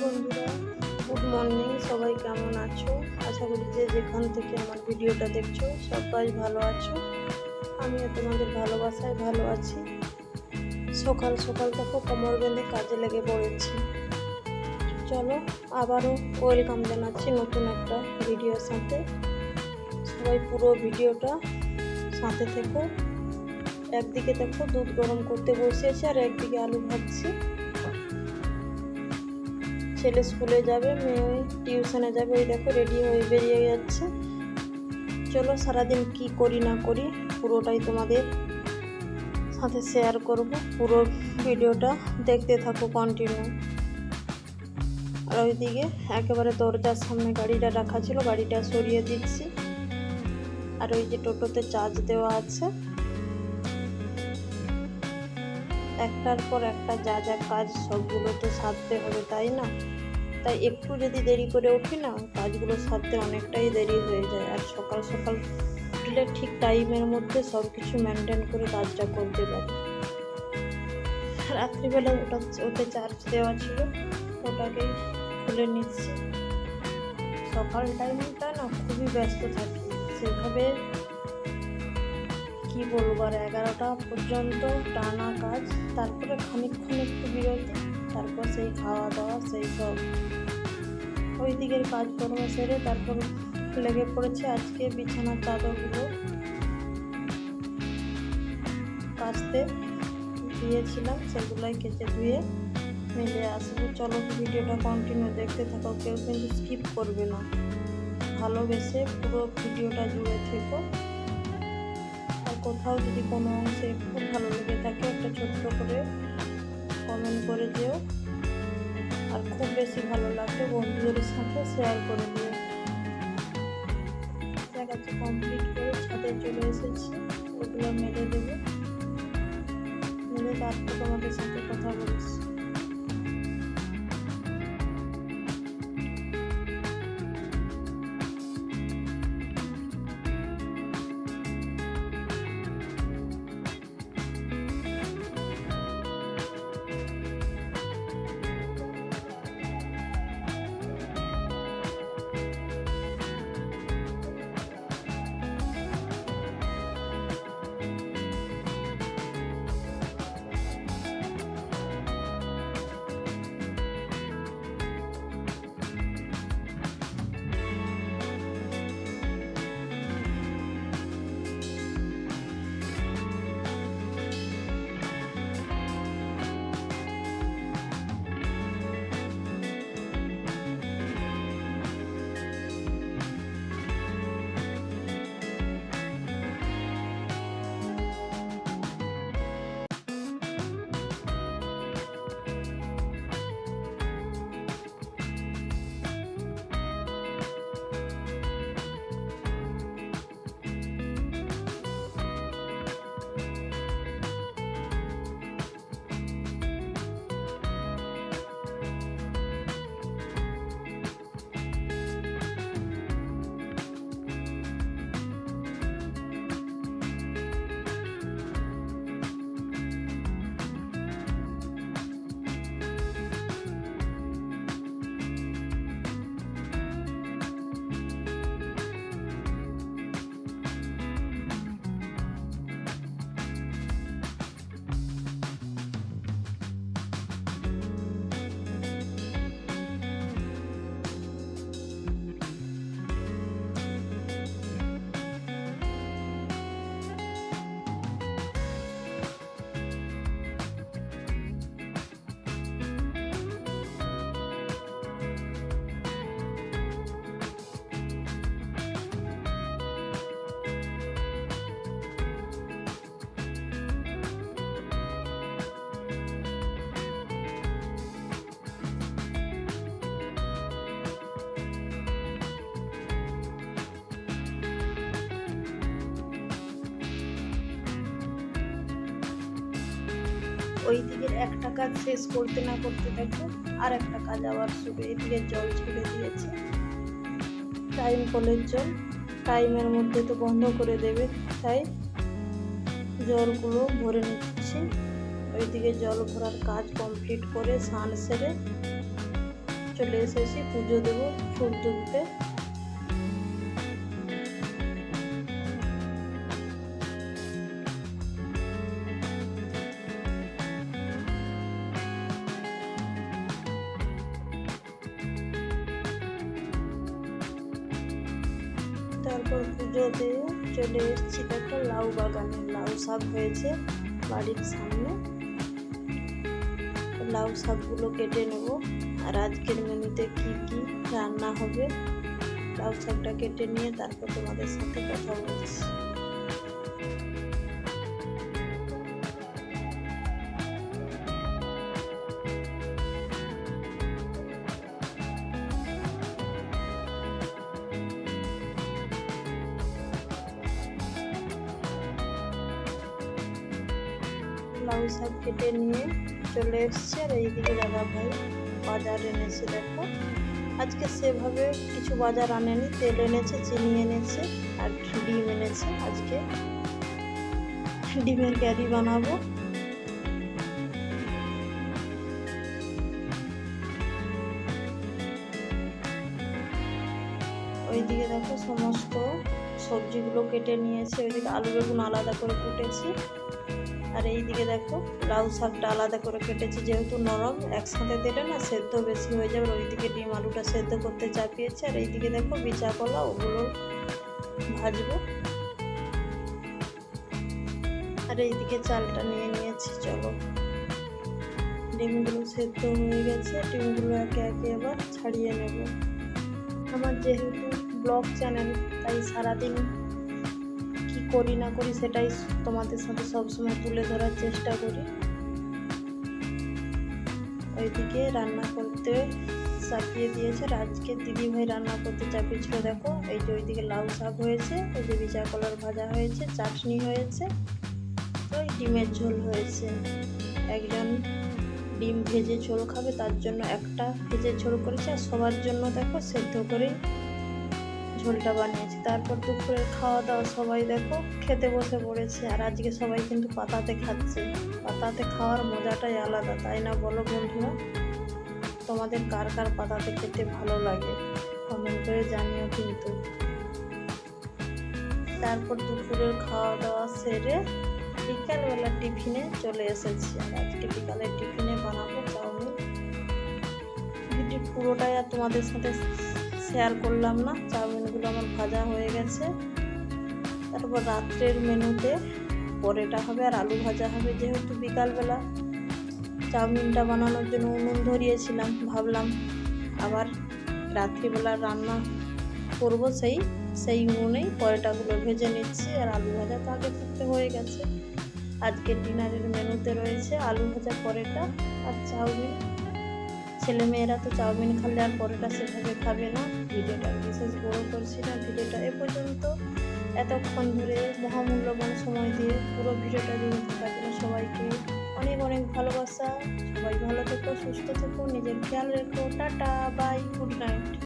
বন্ধুরা, good morning. সবাই কেমন আছো? আশা করি যে যেখান থেকে আমার ভিডিওটা দেখছো সবাই ভালো আছো। আমিও তোমাদের ভালোবাসায় ভালো আছি। সকাল সকাল দেখো কোমর বেঁধে কাজে লেগে পড়েছি। চলো আবারও ওয়েলকাম জানাচ্ছি নতুন একটা ভিডিওর সাথে। সবাই পুরো ভিডিওটা সাথে থেকো। একদিকে দেখো দুধ গরম করতে বসিয়েছি আর একদিকে আলু ভাজছি। ছেলে স্কুলে যাবে, মেয়ে টিউশনে যাবে। ওই দেখো রেডি হয়ে বেরিয়ে যাচ্ছে। চলো সারাদিন কি করি না করি পুরোটাই তোমাদের সাথে শেয়ার করব। পুরো ভিডিওটা দেখতে থাকো কন্টিনিউ। আর ওইদিকে একেবারে দরজার সামনে গাড়িটা রাখা ছিল, গাড়িটা সরিয়ে দিচ্ছি। আর ওই যে টোটোতে চার্জ দেওয়া আছে, একটার পর একটা যা যা কাজ সবগুলো তো সারতে হবে, তাই না? তাই একটু যদি দেরি করে উঠি না, কাজগুলো সারতে অনেকটাই দেরি হয়ে যায়। আর সকাল সকাল উঠলে ঠিক টাইমের মধ্যে সব কিছু মেনটেন করে কাজটা করতে পারি। রাত্রিবেলা ওতে চার্জ দেওয়া ছিল, ওটাকেই খুলে নিচ্ছি। সকাল টাইমটা না খুবই ব্যস্ত থাকি, সেভাবে কি বলবো। আর 11টা পর্যন্ত টানা কাজ, তারপরে খানিকক্ষণ একটু বিরতি, তারপর সেই খাওয়া দাওয়া সেই সব। ওই দিকের কাজকর্ম সেরে তারপর লেগে পড়েছে আজকে বিছানার চাদরগুলো কাচতে দিয়েছিলাম, সেগুলোই কেচে ধুয়ে মেলে আসবো। চলো ভিডিওটা কন্টিনিউ দেখতে থাকো, কেউ কিন্তু স্কিপ করবে না। ভালোবেসে পুরো ভিডিওটা জুড়ে থেকো। আর কোথাও যদি কোনো অংশে একটু ভালো লেগে থাকে একটা ছোট্ট করে কমেন্ট করে দিও। আর খুব বেশি ভালো লাগলে বন্ধুদের সাথে শেয়ার করে দিও। কাজটা কমপ্লিট করে ছাদে চলে এসেছি, ওগুলো মেলে দেবো। মেলে তারপর তোমাদের সাথে কথা বলছি। ওই দিকের একটা কাজ শেষ করতে না করতে দেখো আর একটা কাজ আবার শুরু। এদিকে জল ছেড়ে দিয়েছে, টাইম কলের জল, টাইমের মধ্যে তো বন্ধ করে দেবে, তাই জলগুলো ভরে নিচ্ছি। ওইদিকে জল ভরার কাজ কমপ্লিট করে স্নান সেরে চলে এসেছি পুজো দেবো ফুল তুলতে। তারপর পুজো দিয়ে চলে এসেছি দেখো লাউ বাগানে লাউ শাক হয়েছে বাড়ির সামনে। লাউ শাকগুলো কেটে নেব। আর আজকের মেনুতে কি কি রান্না হবে লাউ শাকটা কেটে নিয়ে তারপর তোমাদের সাথে কথা বলছি। লাউ শাক কেটে নিয়ে চলে এসছে। আর এইদিকে দাদা ভাই বাজার এনেছে দেখো। আজকে সেভাবে কিছু বাজার আনেনি, তেল এনেছে, চিনি এনেছে আর ডিম এনেছে। আজকে ডিমের ক্যারি বানাবো। ওইদিকে দেখো সমস্ত সবজিগুলো কেটে নিয়েছে। ওইদিকে আলু বেগুন আলাদা করে কুটেছি। আর এইদিকে দেখো লাউ শাকটা আলাদা করে কেটেছি, যেহেতু নরম একসাথে দিলে না সেদ্ধ বেশি হয়ে যাবে। ওইদিকে ডিম আলুটা সেদ্ধ করতে চাপিয়েছি। আর এইদিকে দেখো বিচা কলা, ওগুলো ভাজবো। আর এইদিকে চালটা নিয়ে নিয়েছি। চলো, ডিমগুলো সেদ্ধ হয়ে গেছে, ডিমগুলো একে একে এবার ছাড়িয়ে নেব। আমার যেহেতু ব্লগ চ্যানেল, তাই সারাদিন কি করি না করি সেটাই তোমাদের সাথে সবসময় তুলে ধরার চেষ্টা করি। ওইদিকে রান্না করতে চাপিয়ে দিয়েছে। আর আজকে দিদিভাই রান্না করতে চাপিয়েছিল দেখো। এই যে ওইদিকে লাউ শাক হয়েছে, এই যে বিচা কলার ভাজা হয়েছে, চাটনি হয়েছে, ওই ডিমের ঝোল হয়েছে। একজন ডিম ভেজে ঝোল খাবে, তার জন্য একটা ভেজে ঝোল করেছে। আর সবার জন্য দেখো সেদ্ধ করে ঝোলটা বানিয়েছি। তারপর দুপুরের খাওয়া দাওয়া সবাই দেখো খেতে বসে পড়েছে। আর আজকে সবাই কিন্তু পাতাতে খাচ্ছে। পাতাতে খাওয়ার মজাটাই আলাদা, তাই না বলো বন্ধুরা? তোমাদের কার কার পাতাতে খেতে ভালো লাগে কমেন্ট করে জানিও কিন্তু। তারপর দুপুরের খাওয়া দাওয়া সেরে বিকালবেলা টিফিনে চলে এসেছি। আর আজকে বিকালের টিফিনে বানাবো চাউমিন। ভিডিও পুরোটাই আর তোমাদের সাথে শেয়ার করলাম না। চাউমিনগুলো আমার ভাজা হয়ে গেছে। তারপর রাত্রের মেনুতে পরোটা হবে আর আলু ভাজা হবে। যেহেতু বিকালবেলা চাউমিনটা বানানোর জন্য উনুন ধরিয়েছিলাম, ভাবলাম আবার রাত্রিবেলা রান্না করব, সেই উনুনেই পরোটাগুলো ভেজে নিচ্ছি। আর আলু ভাজা তো আগে থাকতে হয়ে গেছে। আজকে ডিনারের মেনুতে রয়েছে আলু ভাজা, পরোটা আর চাউমিন। ছেলেমেয়েরা তো চাউমিন খালে আর পরোটা সেভাবে খাবে না। ভিডিওটা বিশেষ বড় করছি না। ভিডিওটা এ পর্যন্ত এতক্ষণ ধরে মহামূল্যবান সময় দিয়ে পুরো ভিডিওটা জুড়ে থাকার জন্য সবাইকে অনেক অনেক ভালোবাসা। সবাই ভালো থেকো, সুস্থ থেকো, নিজের খেয়াল রেখো। Tata, bye, good night.